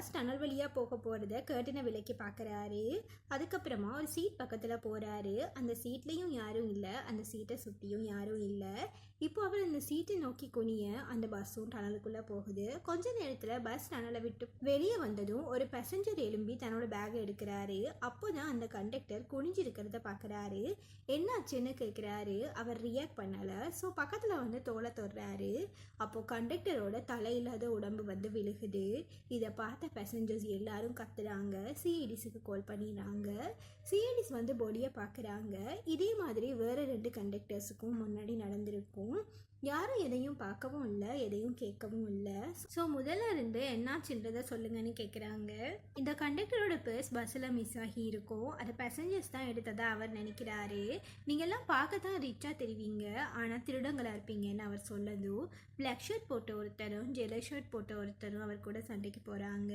Bus tunnel வழியாக போக போகிறத கர்டனை விலக்கி பார்க்குறாரு. அதுக்கப்புறமா ஒரு சீட் பக்கத்தில் போகிறாரு. அந்த சீட்லேயும் யாரும் இல்லை, அந்த சீட்டை சுற்றியும் யாரும் இல்லை. இப்போ அவர் அந்த சீட்டை நோக்கி குனிய அந்த பஸ்ஸும் டனலுக்குள்ளே போகுது. கொஞ்ச நேரத்தில் பஸ் டனலை விட்டு வெளியே வந்ததும் ஒரு பேசஞ்சர் எழும்பி தன்னோட பேக்கை எடுக்கிறாரு. அப்போ தான் அந்த கண்டக்டர் குனிஞ்சிருக்கிறத பார்க்குறாரு. என்னாச்சுன்னு கேட்குறாரு. அவர் ரியாக்ட் பண்ணலை. ஸோ பக்கத்தில் வந்து தோலை தொடுறாரு. அப்போது கண்டக்டரோட தலையில்லாத உடம்பு வந்து விழுகுது. இதை பார்த்த பேசஞ்சர்ஸ் எல்லாரும் கத்துறாங்க. சிஐடிஸுக்கு கால் பண்ணிடுறாங்க. சிஐடிஸ் வந்து பாடியை பார்க்குறாங்க. இதே மாதிரி வேறு 2 கண்டக்டர்ஸுக்கும் முன்னாடி நடந்திருக்கும். யாரும் எதையும் பார்க்கவும் இல்லை, எதையும் கேட்கவும் இல்லை. ஸோ முதல்ல இருந்து என்னாச்சுன்றதை சொல்லுங்கன்னு கேட்குறாங்க. இந்த கண்டக்டரோட பர்ஸ் பஸ்ஸில் மிஸ் ஆகி இருக்கும். அதை பேசஞ்சர்ஸ் தான் எடுத்ததா அவர் நினைக்கிறாரு. நீங்கள்லாம் பார்க்க தான் ரிச்சாக தெரிவிங்க, ஆனால் திருடங்களாக இருப்பீங்கன்னு அவர் சொல்லதும் பிளாக் ஷர்ட் போட்ட ஒருத்தரும் ஜெல்லோ ஷர்ட் போட்ட ஒருத்தரும் அவர் கூட சண்டைக்கு போகிறாங்க.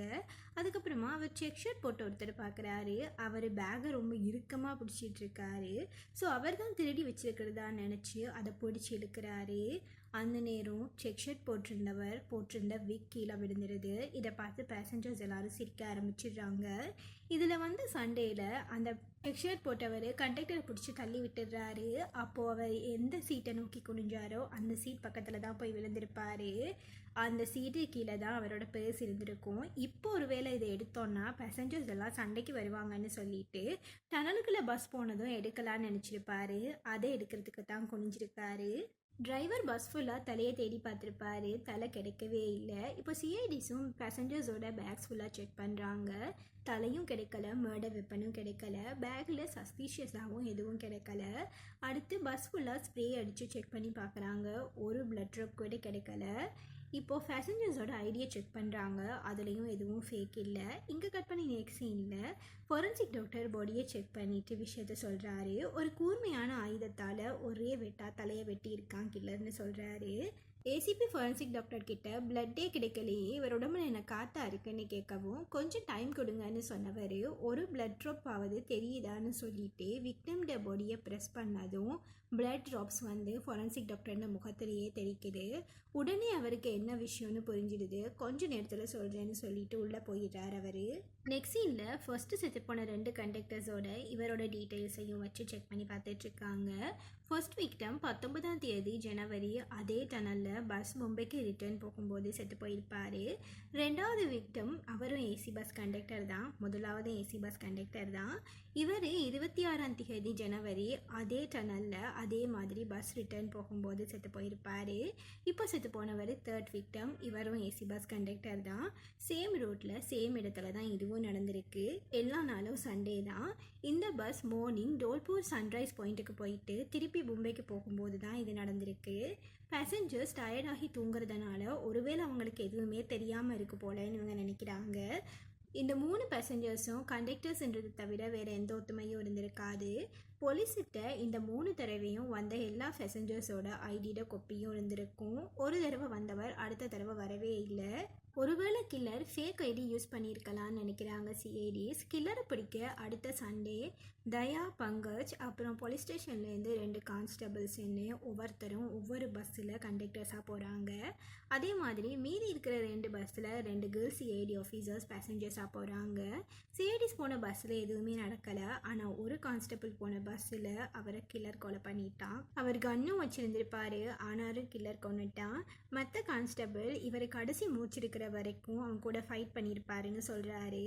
அதுக்கப்புறமா அவர் செக் ஷர்ட் போட்ட ஒருத்தர் பார்க்குறாரு. அவர் பேக்கை ரொம்ப இறுக்கமாக பிடிச்சிட்டு இருக்காரு. ஸோ அவர் தான் திருடி வச்சிருக்கிறதா நினச்சி அதை பிடிச்சி இழுக்கிறாரு. அந்த நேரம் செக் ஷர்ட் போட்டிருந்த விக் கீழே விழுந்துடுது. இதை பார்த்து பேசஞ்சர்ஸ் எல்லாரும் சிரிக்க ஆரம்பிச்சிடுறாங்க. இதில் வந்து சண்டேல அந்த செக் ஷர்ட் போட்டவர் கண்டக்டரை பிடிச்சி தள்ளி விட்டுடுறாரு. அப்போது அவர் எந்த சீட்டை நோக்கி குனிஞ்சாரோ அந்த சீட் பக்கத்தில் தான் போய் விழுந்திருப்பார். அந்த சீட்டு கீழே தான் அவரோட பர்ஸ் இருந்திருக்கும். இப்போ ஒருவேளை இதை எடுத்தோன்னா பேசஞ்சர்ஸ் எல்லாம் சண்டைக்கு வருவாங்கன்னு சொல்லிட்டு டனலுக்குள்ளே பஸ் போனதும் எடுக்கலான்னு நினச்சிருப்பாரு. அதை எடுக்கிறதுக்கு தான் குனிஞ்சிருக்காரு. டிரைவர் பஸ் ஃபுல்லாக தலையை தேடி பார்த்துருப்பாரு. தலை கிடைக்கவே இல்லை. இப்போ சிஐடிஸும் பேசஞ்சர்ஸோட பேக்ஸ் ஃபுல்லாக செக் பண்ணுறாங்க. தலையும் கிடைக்கல, மர்டர் வெப்பனும் கிடைக்கல, பேக்கில் சஸ்பீஷியஸாகவும் எதுவும் கிடைக்கல. அடுத்து பஸ் ஃபுல்லாக ஸ்ப்ரே அடித்து செக் பண்ணி பார்க்குறாங்க. ஒரு பிளட் ட்ராப் கூட கிடைக்கல. இப்போது பேசஞ்சர்ஸோட ஐடியை செக் பண்ணுறாங்க. அதுலேயும் எதுவும் ஃபேக் இல்லை. இங்கே கட் பண்ணி நெக்ஸ்ட் சீனில் ஃபொரன்சிக் டாக்டர் பாடியை செக் பண்ணிவிட்டு விஷயத்த சொல்கிறாரு. ஒரு கூர்மையான ஆயுதத்தால் ஒரே வெட்டா தலையை வெட்டி இருக்கான் கில்லர்னு சொல்கிறாரு. ஏசிபி ஃபொரன்சிக் டாக்டர் கிட்ட பிளட்டே கிடைக்கலையே, இவர் உடம்புல என்ன காத்தா இருக்குன்னு கேட்கவும் கொஞ்சம் டைம் கொடுங்கன்னு சொன்னவர் ஒரு பிளட் ட்ராப் ஆகுது தெரியுதான்னு சொல்லிட்டு விக்டிம்ட பாடியை ப்ரெஸ் பண்ணதும் பிளட் ட்ராப்ஸ் வந்து ஃபொரன்சிக் டாக்டர்ன முகத்திலேயே தெரிக்குது. உடனே அவருக்கு என்ன விஷயம்னு புரிஞ்சிடுது. கொஞ்ச நேரத்தில் சொல்கிறேன்னு சொல்லிட்டு உள்ளே போயிடுறார் அவர். நெக்ஸ்ட் சீனில் ஃபர்ஸ்ட்டு செத்து போன 2 கண்டக்டர்ஸோட இவரோட டீட்டெயில்ஸையும் வச்சு செக் பண்ணி பார்த்துட்ருக்காங்க. ஃபர்ஸ்ட் விக்டம் 19ஆம் தேதி ஜனவரி அதே டனலில் பஸ் மும்பைக்கு ரிட்டர்ன் போகும்போது செத்து போயிருப்பார். 2வது விக்டம் அவரும் ஏசி பஸ் கண்டக்டர் தான். முதலாவது ஏசி பஸ் கண்டக்டர் தான். இவர் 26ஆம் தேதி ஜனவரி அதே டனலில் அதே மாதிரி பஸ் ரிட்டர்ன் போகும்போது செத்து போயிருப்பார். இப்போ செத்து போனவர் 3rd விக்டம். இவரும் ஏசி பஸ் கண்டக்டர் தான். சேம் ரூட்டில் சேம் இடத்துல தான் இதுவும் நடந்திருக்கு. எல்லா நாளும் சண்டே தான். இந்த பஸ் மார்னிங் டோல்பூர் சன்ரைஸ் பாயிண்ட்டுக்கு போயிட்டு திருப்பி மும்பைக்கு போகும்போது தான் இது நடந்திருக்கு. பேசஞ்சர்ஸ் டயர்டாகி தூங்குறதுனால ஒருவேளை அவங்களுக்கு எதுவுமே தெரியாமல் இருக்கு போலன்னு இவங்க நினைக்கிறாங்க. இந்த 3 பேசஞ்சர்ஸும் கண்டக்டர்ஸ்ன்றது தவிர வேறு எந்த ஒத்துமையும் இருந்திருக்காது. போலீஸ்கிட்ட இந்த 3 தடவையும் வந்த எல்லா பேசஞ்சர்ஸோட ஐடியோட கொப்பியும் இருந்திருக்கும். ஒரு தடவை வந்தவர் அடுத்த தடவை வரவே இல்லை. ஒருவேளை கில்லர் ஃபேக் ஐடி யூஸ் பண்ணியிருக்கலான்னு நினைக்கிறாங்க சிஐடிஸ். கில்லரை பிடிக்க அடுத்த சண்டே தயா, பங்கஜ் அப்புறம் போலீஸ் ஸ்டேஷன்லேருந்து 2 கான்ஸ்டபிள்ஸ்ன்னு ஒவ்வொருத்தரும் ஒவ்வொரு பஸ்ஸில் கண்டக்டர்ஸாக போகிறாங்க. அதே மாதிரி மீதி இருக்கிற 2 பஸ்ஸில் 2 கேர்ள்ஸ் சிஐடி ஆஃபீஸர்ஸ் பேசஞ்சர்ஸாக போகிறாங்க. சிஐடிஸ் போன பஸ்ஸில் எதுவுமே நடக்கலை. ஆனால் ஒரு கான்ஸ்டபிள் போன பஸ்ஸில் அவரை கில்லர் கொலை பண்ணிட்டான். அவர் கன்னும் வச்சுருந்துருப்பார். ஆனாலும் கில்லர் கொண்டுட்டான். மற்ற கான்ஸ்டபிள் இவர் கடைசி மூச்சிருக்கிற வரைக்கும் அவங்க கூட ஃபைட் பண்ணியிருப்பாருன்னு சொல்கிறாரு.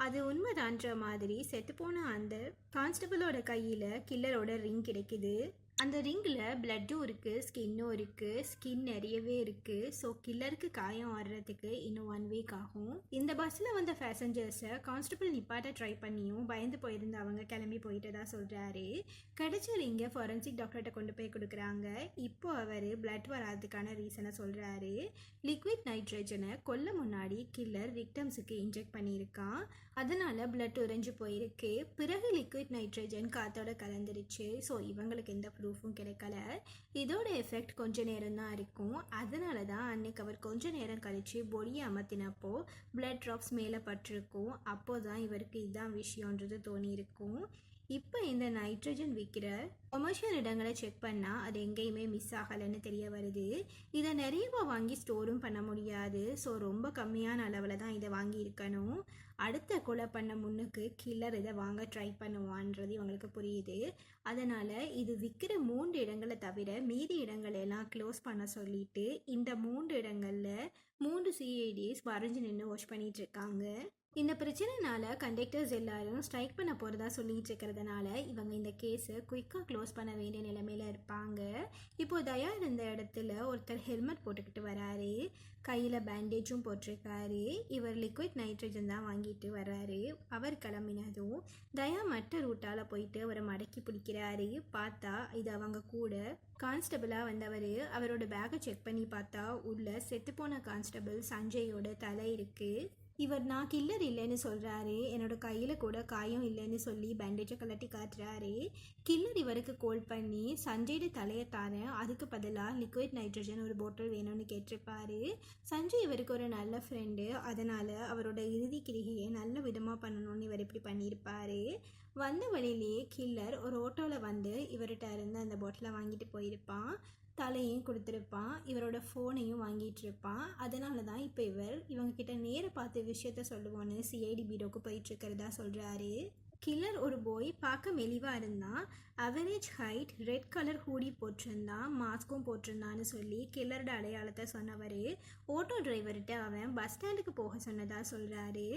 அது உண்மைதான்ற மாதிரி செத்துப்போன அந்த கான்ஸ்டபிளோட கையில் கில்லரோட ரிங் கிடைக்குது. அந்த ரிங்கில் பிளட்டும் இருக்குது, ஸ்கின்னும் இருக்குது. ஸ்கின் நிறையவே இருக்குது. ஸோ கில்லருக்கு காயம் ஆடுறதுக்கு இன்னும் 1 வீக் ஆகும். இந்த பஸ்ஸில் வந்த பேசஞ்சர்ஸை கான்ஸ்டபிள் நிப்பாட்ட ட்ரை பண்ணியும் பயந்து போயிருந்த அவங்க கிளம்பி போயிட்டதா சொல்கிறாரு. கிடைச்ச ரிங்கை ஃபொரன்சிக் டாக்டர்கிட்ட கொண்டு போய் கொடுக்குறாங்க. இப்போ அவர் பிளட் வராதுக்கான ரீசனை சொல்கிறாரு. லிக்விட் நைட்ரஜனை கொல்ல முன்னாடி கில்லர் விக்டம்ஸுக்கு இன்ஜெக்ட் பண்ணியிருக்கான். அதனால் பிளட் உறைஞ்சு போயிருக்கு. பிறகு லிக்விட் நைட்ரஜன் காற்றோட கலந்துருச்சு. ஸோ இவங்களுக்கு எந்த ப்ரூஃபும் கிடைக்கல. இதோட எஃபெக்ட் கொஞ்ச நேரம் தான் இருக்கும். அதனால தான் அன்னைக்கு அவர் கொஞ்ச நேரம் கழித்து பொடியை அமர்த்தினப்போ பிளட் ட்ராப்ஸ் மேலே பட்டிருக்கும். அப்போ தான் இவருக்கு இதுதான் விஷயன்றது தோணியிருக்கும். இப்போ இந்த நைட்ரஜன் விற்கிற கொமர்ஷியல் இடங்களை செக் பண்ணால் அது எங்கேயுமே மிஸ் ஆகலைன்னு தெரிய வருது. இதை நிறையவா வாங்கி ஸ்டோரும் பண்ண முடியாது. ஸோ ரொம்ப கம்மியான அளவில் தான் இதை வாங்கி இருக்கணும். அடுத்த கொலை பண்ண முன்னுக்கு கில்லர் இதை வாங்க ட்ரை பண்ணுவான்றது இவங்களுக்கு புரியுது. அதனால் இது விற்கிற 3 இடங்களை தவிர மீதி இடங்களெல்லாம் க்ளோஸ் பண்ண சொல்லிட்டு இந்த 3 இடங்களில் 3 சிஐடிஸ் வரைஞ்சி நின்று வாஷ் பண்ணிட்டு இருக்காங்க. இந்த பிரச்சனைனால கண்டக்டர்ஸ் எல்லாரும் ஸ்ட்ரைக் பண்ண போகிறதா சொல்லிட்டு இருக்கிறதுனால இவங்க இந்த கேஸை குயிக்காக க்ளோஸ் பண்ண வேண்டிய நிலைமையில் இருப்பாங்க. இப்போது தயா இருந்த இடத்துல ஒருத்தர் ஹெல்மெட் போட்டுக்கிட்டு வராரு, கையில் பேண்டேஜும் போட்டிருக்காரு. இவர் லிக்விட் நைட்ரஜன் தான் வாங்கிட்டு வர்றாரு. அவர் கிளம்பினதும் தயா மற்ற ரூட்டால் போயிட்டு அவரை மடக்கி பிடிக்கிறாரு. பார்த்தா இது அவங்க கூட கான்ஸ்டபிளாக வந்தவர். அவரோட பேக்கை செக் பண்ணி பார்த்தா உள்ள செத்துப்போன கான்ஸ்டபிள் சஞ்சயோட தலை இருக்குது. இவர் நான் கில்லர் இல்லைன்னு சொல்கிறாரு. என்னோட கையில் கூட காயம் இல்லைன்னு சொல்லி பேண்டேஜை கலட்டி காட்டுறாரு. கில்லர் இவருக்கு கால் பண்ணி சஞ்சயோட தலையை தாரேன், அதுக்கு பதிலாக லிக்விட் நைட்ரஜன் ஒரு பாட்டில் வேணும்னு கேட்டிருப்பாரு. சஞ்சய் இவருக்கு ஒரு நல்ல ஃப்ரெண்டு, அதனால் அவரோட இறுதி கிரிகையை நல்ல விதமாக பண்ணணும்னு இவர் இப்படி பண்ணியிருப்பார். வந்த வழியிலேயே கில்லர் ஒரு ஆட்டோவில் வந்து இவர்கிட்ட இருந்து அந்த பாட்டிலை வாங்கிட்டு போயிருப்பான். தலையும் கொடுத்துருப்பான், இவரோட ஃபோனையும் வாங்கிட்டு இருப்பான். அதனால தான் இப்போ இவங்ககிட்ட நேராக பார்த்து விஷயத்த சொல்லுவோன்னு சிஐடி பீரோக்கு போயிட்டுருக்கிறதா சொல்கிறாரு. கில்லர் ஒரு போய் பார்க்க மெலிவாக இருந்தான், average height, red colour hoodie போட்டிருந்தான், மாஸ்க்கும் போட்டிருந்தான்னு சொல்லி கில்லரோட அடையாளத்தை சொன்னவர் ஆட்டோ டிரைவர்கிட்ட அவன் பஸ் ஸ்டாண்டுக்கு போக சொன்னதாக சொல்கிறாரு.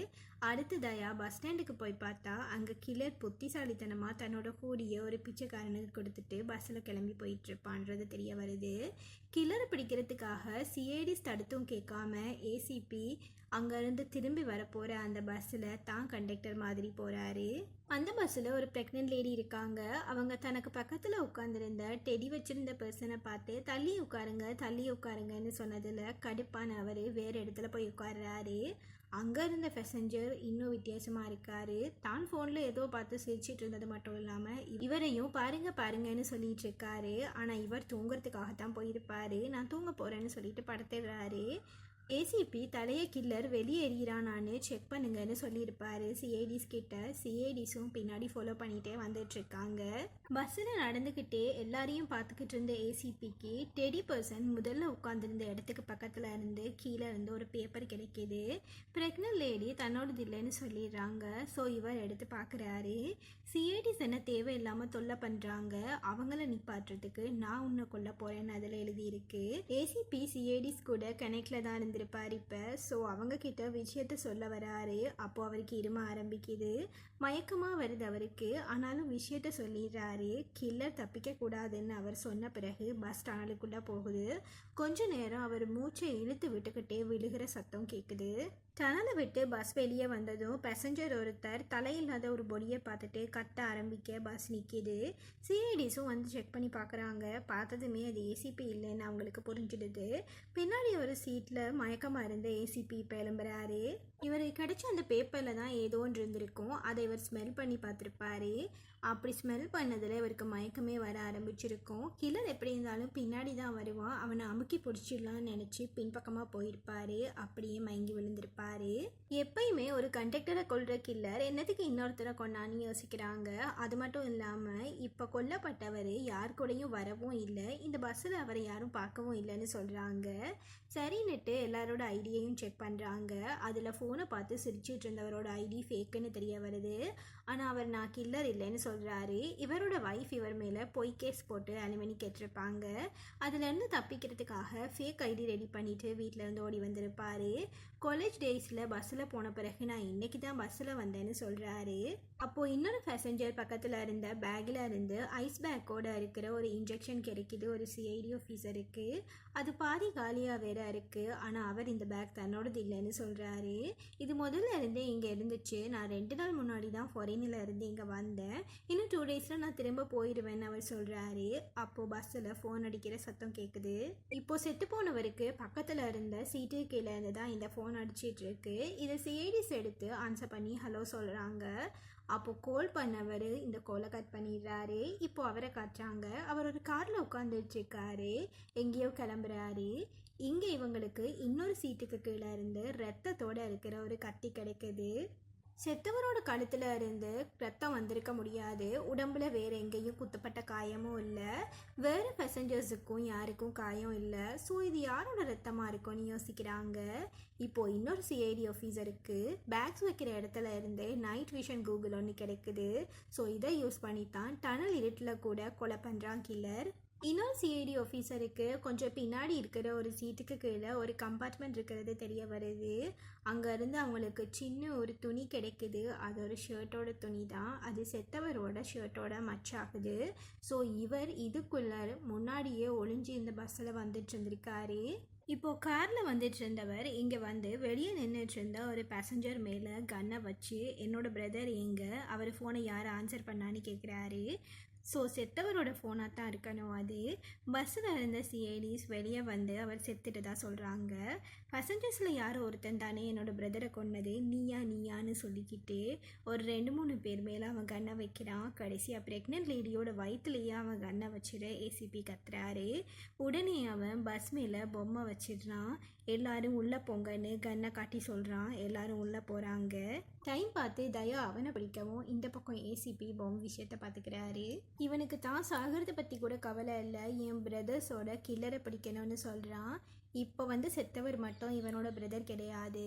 அடுத்ததயா பஸ் ஸ்டாண்டுக்கு போய் பார்த்தா அங்கே கில்லர் புத்திசாலித்தனமாக தன்னோட ஹூடியை ஒரு பிச்சைக்காரனுக்கு கொடுத்துட்டு பஸ்ஸில் கிளம்பி போயிட்டுருப்பான்றது தெரிய வருது. கில்லரை பிடிக்கிறதுக்காக சிஐடிஸ் தடுத்தும் கேட்காம ஏசிபி அங்கேருந்து திரும்பி வரப்போகிற அந்த பஸ்ஸில் தான் கண்டக்டர் மாதிரி போகிறாரு. அந்த பஸ்ஸில் ஒரு ப்ரெக்னென்ட் லேடி இருக்காங்க. அவங்க தனக்கு பக்கத்தில் உட்காந்துருந்த டெடி வச்சுருந்த பர்சனை பார்த்து தள்ளி உட்காருங்கன்னு சொன்னதில் கடுப்பான அவர் வேறு இடத்துல போய் உட்கார்றாரு. அங்கே இருந்த பேசஞ்சர் இன்னும் வித்தியாசமாக இருக்காரு. தான் ஃபோனில் ஏதோ பார்த்து சிரிச்சிட்டு இருந்தது மட்டும் இல்லாமல் இவரையும் பாருங்கன்னு சொல்லிட்டு இருக்காரு. ஆனால் இவர் தூங்குறதுக்காகத்தான் போயிருப்பார். நான் தூங்க போகிறேன்னு சொல்லிட்டு படுத்துடுறாரு. ஏசிபி தலையை கில்லர் வெளியேறானான்னு செக் பண்ணுங்கன்னு சொல்லியிருப்பாரு சிஐடிஸ் கிட்ட. சிஐடிஸும் பின்னாடி ஃபாலோ பண்ணிகிட்டே வந்துட்டுருக்காங்க. பஸ்ஸில் நடந்துக்கிட்டே எல்லாரையும் பார்த்துக்கிட்டு இருந்த ஏசிபிக்கு டெடி பர்சன் முதல்ல உட்காந்துருந்த இடத்துக்கு பக்கத்தில் இருந்து கீழே இருந்து ஒரு பேப்பர் கிடைக்கிது. ப்ரெக்னென்ட் லேடி தன்னோடது இல்லைன்னு சொல்லிடுறாங்க. ஸோ இவர் எடுத்து பார்க்குறாரு. சிஐடிஸ் என்ன தேவையில்லாமல் தொல்லை பண்ணுறாங்க, அவங்கள நிப்பாட்டுறதுக்கு நான் உன்னை கொல்ல போகிறேன்னு அதில் எழுதியிருக்கு. ஏசிபி சிஐடிஸ் கூட கனெக்டில் தான் இருப்பார் இப்போ. ஸோ அவங்கக்கிட்ட விஷயத்த சொல்ல வராரு. அப்போது அவருக்கு இரும ஆரம்பிக்குது, மயக்கமாக வருது அவருக்கு. ஆனாலும் விஷயத்த சொல்லிடுறாரு. கில்லர் தப்பிக்கக்கூடாதுன்னு அவர் சொன்ன பிறகு பஸ் டனலுக்குள்ளே போகுது. கொஞ்ச நேரம் அவர் மூச்சை இழுத்து விட்டுக்கிட்டே விழுகிற சத்தம் கேட்குது. டனலை விட்டு பஸ் வெளியே வந்ததும் பேசஞ்சர் ஒருத்தர் தலையில்லாத ஒரு பொடியை பார்த்துட்டு கத்த ஆரம்பிக்க பஸ் நிற்கிது. சிஐடிஸும் வந்து செக் பண்ணி பார்க்குறாங்க. பார்த்ததுமே அது ஏசிபி இல்லைன்னு அவங்களுக்கு புரிஞ்சிடுது. பின்னாடி ஒரு சீட்டில் மயக்கமாக இருந்த ஏசிபி இப்போ எழும்புறாரு. இவர் கிடைச்ச அந்த பேப்பரில் தான் ஏதோ ஒன்று இருந்திருக்கும். அதை இவர் ஸ்மெல் பண்ணி பார்த்துருப்பாரு. அப்படி ஸ்மெல் பண்ணதில் இவருக்கு மயக்கமே வர ஆரம்பிச்சிருக்கும். கில்லர் எப்படி இருந்தாலும் பின்னாடி தான் வருவான். அவனை அமுக்கி பிடிச்சிடலான்னு நினச்சி பின்பக்கமாக போயிருப்பார். அப்படியே மயங்கி விழுந்திருப்பார். எப்பயுமே ஒரு கண்டக்டரை கொல்ற கில்லர் என்னத்துக்கு இன்னொருத்தரை கொண்டான்னு யோசிக்கிறாங்க. அது மட்டும் இல்லாமல் இப்போ கொல்லப்பட்டவர் யார் கூடயும் வரவும் இல்லை, இந்த பஸ்ஸில் அவரை யாரும் பார்க்கவும் இல்லைன்னு சொல்கிறாங்க. சரின்னுட்டு எல்லாரோட ஐடியையும் செக் பண்ணுறாங்க. அதில் ஃபோனை பார்த்து சிரிச்சிட்டு இருந்தவரோட ஐடி ஃபேக்குன்னு தெரிய வருது. ஆனால் அவர் நான் கில்லர் இல்லைன்னு சொல்கிறாரு. இவரோட வைஃப் இவர் மேலே பொய் கேஸ் போட்டு அலுமினி கேட்டிருப்பாங்க. அதுலேருந்து தப்பிக்கிறதுக்காக ஃபேக் ஐடி ரெடி பண்ணிவிட்டு வீட்டிலேருந்து ஓடி வந்திருப்பார். காலேஜ் டேஸில் பஸ்ஸில் போன பிறகு நான் இன்றைக்கி தான் பஸ்ஸில் வந்தேன்னு சொல்கிறாரு. அப்போது இன்னொரு பேசஞ்சர் பக்கத்தில் இருந்த பேக்கில் இருந்து ஐஸ் பேக்கோடு இருக்கிற ஒரு இன்ஜெக்ஷன் கிடைக்கிது ஒரு சிஐடி ஆஃபீஸருக்கு. அது பாதி காலியாக வேற இருக்குது. ஆனால் அவர் இந்த பேக் தன்னோடது இல்லைன்னு சொல்கிறாரு. இது முதல்ல இருந்தே இங்கே இருந்துச்சு, நான் 2 நாள் முன்னாடி தான் ஃபாரினில் இருந்து இங்கே வந்தேன், இன்னும் 2 டேஸில் நான் திரும்ப போயிடுவேன்னு அவர் சொல்கிறாரு. அப்போது பஸ்ஸில் ஃபோன் அடிக்கிற சத்தம் கேட்குது. இப்போது செத்து போனவருக்கு பக்கத்தில் இருந்த சீட்டு கீழே இருந்து தான் இந்த ஃபோன் அடிச்சிட்ருக்கு. இதை சிஐடிஸ் எடுத்து ஆன்சர் பண்ணி ஹலோ சொல்கிறாங்க. அப்போது கால் பண்ணவர் இந்த கோலை கட் பண்ணிடுறாரு. இப்போது அவரை காட்டுறாங்க. அவர் ஒரு காரில் உட்காந்துட்ருக்காரு, எங்கேயோ கிளம்புறாரு. இங்கே இவங்களுக்கு இன்னொரு சீட்டுக்கு கீழே இருந்து ரத்தத்தோடு இருக்கிற ஒரு கத்தி கிடைக்குது. செத்தவரோட கழுத்துல இருந்து ரத்தம் வந்திருக்க முடியாது. உடம்புல வேற எங்கேயும் குத்தப்பட்ட காயமும் இல்லை. வேற பேசஞ்சர்ஸுக்கும் யாருக்கும் காயம் இல்லை. ஸோ இது யாரோட ரத்தமாக இருக்கும்னு யோசிக்கிறாங்க. இப்போ இன்னொரு சிஐடி ஆஃபீஸருக்கு பேக்ஸ் வைக்கிற இடத்துல இருந்து நைட் விஷன் கூகுள் ஒன்று கிடைக்குது. ஸோ இதை யூஸ் பண்ணி தான் டனல் இருட்டில் கூட கொலை பண்ணுறான் கில்லர். இன்னொரு சிஐடி ஆஃபீஸருக்கு கொஞ்சம் பின்னாடி இருக்கிற ஒரு சீட்டுக்கு கீழே ஒரு கம்பார்ட்மெண்ட் இருக்கிறது தெரிய வருது. அங்கேருந்து அவங்களுக்கு சின்ன ஒரு துணி கிடைக்குது. அது ஒரு ஷர்ட்டோட துணி தான். அது செத்தவரோட ஷர்ட்டோட மச் ஆகுது. ஸோ இவர் இதுக்குள்ளே முன்னாடியே ஒளிஞ்சு இந்த பஸ்ஸில் வந்துட்டு இருந்திருக்காரு. இப்போது காரில் வந்துட்டு இருந்தவர் இங்கே வந்து வெளியே நின்றுட்டு இருந்த ஒரு பேசஞ்சர் மேலே கன்னை வச்சு என்னோட பிரதர் எங்கே, அவர் ஃபோனை யார் ஆன்சர் பண்ணான்னு கேட்குறாரு. ஸோ செத்தவரோட ஃபோனாக தான் இருக்கணும் அது. பஸ்ஸில் இருந்த சிஐடிஸ் வெளியே வந்து அவர் செத்துட்டு தான் சொல்கிறாங்க. பசஞ்சர்ஸில் யார் ஒருத்தன் தானே என்னோடய பிரதரை கொன்னது, நீயான்னு சொல்லிக்கிட்டு ஒரு 2-3 பேர் மேலே அவன் கண்ணை வைக்கிறான். கடைசியாக ப்ரெக்னென்ட் லேடியோட வயிற்றுலேயே அவன் கண்ணை வச்சிட ஏசிபி கத்துறாரு. உடனே அவன் பஸ் மேலே பொம்மை வச்சிடுறான். எல்லாரும் உள்ளே போங்கன்னு கன்னை காட்டி சொல்கிறான். எல்லாரும் உள்ளே போகிறாங்க. டைம் பார்த்து தயா அவனை பிடிக்கவும் இந்த பக்கம் ஏசிபி பொம்மை விஷயத்தை பார்த்துக்கிறாரு. இவனுக்கு தான் சாகிறத பற்றி கூட கவலை இல்லை, என் பிரதர்ஸோட கில்லரை பிடிக்கணும்னு சொல்கிறான். இப்போ வந்து செத்தவர் மட்டும் இவனோட பிரதர் கிடையாது.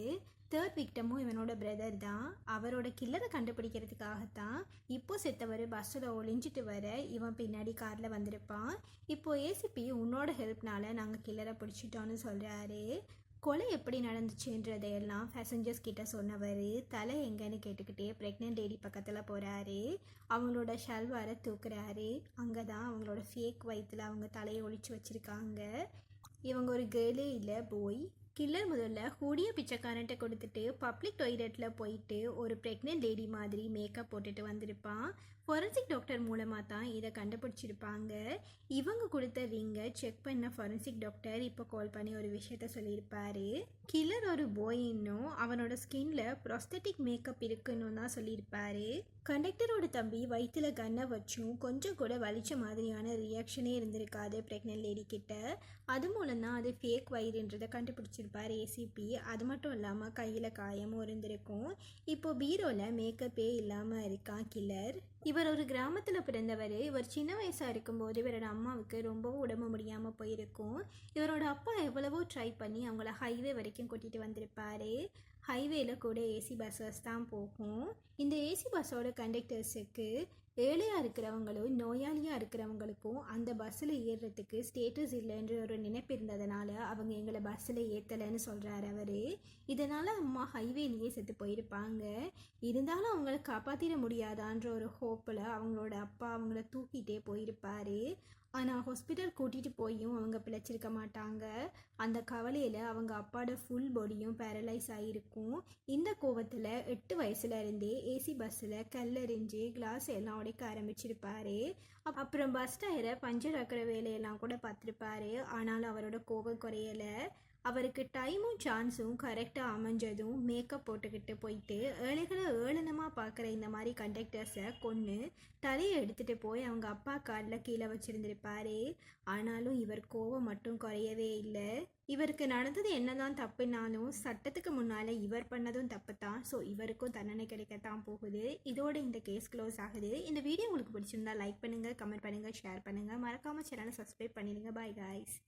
தேர்ட் விக்டமும் இவனோட பிரதர் தான். அவரோட கில்லரை கண்டுபிடிக்கிறதுக்காகத்தான் இப்போ செத்தவர் பஸ்ஸில் ஒளிஞ்சிட்டு வர இவன் பின்னாடி காரில் வந்திருப்பான். இப்போது ஏசிபி உன்னோட ஹெல்ப்னால நாங்கள் கில்லரை பிடிச்சிட்டோன்னு சொல்கிறாரு. கொலை எப்படி நடந்துச்சுன்றதையெல்லாம் பேசஞ்சர்ஸ் கிட்ட சொன்னவர் தலை எங்கன்னு கேட்டுக்கிட்டே ப்ரெக்னென்ட் லேடி பக்கத்தில் போகிறாரு. அவங்களோட ஷல்வாரை தூக்குறாரு. அங்கே தான் அவங்களோட ஃபேக் வயிற்றில் அவங்க தலையை ஒழிச்சு வச்சுருக்காங்க. இவங்க ஒரு கேர்ளே இல்லை, போய். கில்லர் முதல்ல ஹூடிய பிச்சைக்காரன்ட்ட கொடுத்துட்டு பப்ளிக் டாய்லெட்டில் போயிட்டு ஒரு ப்ரெக்னென்ட் லேடி மாதிரி மேக்கப் போட்டுட்டு வந்திருப்பான். ஃபொரன்சிக் டாக்டர் மூலமாக தான் இதை கண்டுபிடிச்சிருப்பாங்க. இவங்க கொடுத்த ரிங்கை செக் பண்ண ஃபொரன்சிக் டாக்டர் இப்போ கால் பண்ணி ஒரு விஷயத்த சொல்லியிருப்பாரு. கில்லர் ஒரு போயின்னும் அவனோட ஸ்கின்ல ப்ராஸ்தட்டிக் மேக்கப் இருக்குன்னு தான் சொல்லியிருப்பாரு. கண்டக்டரோட தம்பி வயிற்றுல கன்னை வச்சும் கொஞ்சம் கூட வலிச்ச மாதிரியான ரியாக்ஷனே இருந்திருக்காது ப்ரெக்னென்ட் லேடி கிட்ட. அது மூலம் தான் அது ஃபேக் வயிறுன்றதை கண்டுபிடிச்சிருப்பார் ஏசிபி. அது மட்டும் இல்லாமல் கையில் காயமும் இருந்திருக்கும். இப்போ பீரோவில் மேக்கப்பே இல்லாமல் இருக்கான் கில்லர். இவர் ஒரு கிராமத்தில் பிறந்தவர். இவர் சின்ன வயசாக இருக்கும்போது இவரோட அம்மாவுக்கு ரொம்பவும் உடம்பு முடியாமல் போயிருக்கும். இவரோட அப்பா எவ்வளவோ ட்ரை பண்ணி அவங்கள ஹைவே வரைக்கும் கூட்டிகிட்டு வந்திருப்பார். ஹைவேல கூட ஏசி பஸ்ஸஸ் தான் போகும். இந்த ஏசி பஸ்ஸோட கண்டக்டர்ஸுக்கு ஏழையாக இருக்கிறவங்களும் நோயாளியாக இருக்கிறவங்களுக்கும் அந்த பஸ்ஸில் ஏறுறதுக்கு ஸ்டேட்டஸ் இல்லைன்ற ஒரு நினைப்பு இருந்ததுனால அவங்க எங்களை பஸ்ஸில் ஏற்றலைன்னு சொல்கிறாரு அவர். இதனால் அம்மா ஹைவேலேயே செத்து போயிருப்பாங்க. இருந்தாலும் அவங்கள காப்பாற்றிட முடியாதான்ற ஒரு ஹோப்பில் அவங்களோட அப்பா அவங்கள தூக்கிட்டே போயிருப்பார். ஆனால் ஹாஸ்பிட்டல் கூட்டிகிட்டு போயும் அவங்க பிழைச்சிருக்க மாட்டாங்க. அந்த கவலையில் அவங்க அப்பாவோட ஃபுல் பாடியும் பேரலைஸ் ஆகிருக்கும். இந்த கோவத்தில் 8 வயசுல இருந்தே ஏசி பஸ்ஸில் கல்லெறிஞ்சு கிளாஸ் எல்லாம் உடைக்க ஆரம்பிச்சிருப்பாரு. அப்புறம் பஸ் டயரை பஞ்சர் ஆக்கிற வேலையெல்லாம் கூட பார்த்துருப்பாரு. ஆனாலும் அவரோட கோபம் குறையலை. அவருக்கு டைமும் சான்ஸும் கரெக்டாக அமைஞ்சதும் மேக்கப் போட்டுக்கிட்டு போயிட்டு ஏழைகளை ஏளனமாக பார்க்குற இந்த மாதிரி கண்டக்டர்ஸை கொன்று தலையை எடுத்துகிட்டு போய் அவங்க அப்பா காலில் கீழே வச்சுருந்துருப்பாரு. ஆனாலும் இவர் கோவம் மட்டும் குறையவே இல்லை. இவருக்கு நடந்தது என்னதான் தப்புனாலும் சட்டத்துக்கு முன்னால் இவர் பண்ணதும் தப்பு தான். ஸோ இவருக்கும் தண்டனை கிடைக்கத்தான் போகுது. இதோட இந்த கேஸ் க்ளோஸ் ஆகுது. இந்த வீடியோ உங்களுக்கு பிடிச்சிருந்தா லைக் பண்ணுங்கள், கமெண்ட் பண்ணுங்கள், ஷேர் பண்ணுங்கள். மறக்காமல் சேனலை சப்ஸ்கிரைப் பண்ணிடுங்க. Bye guys.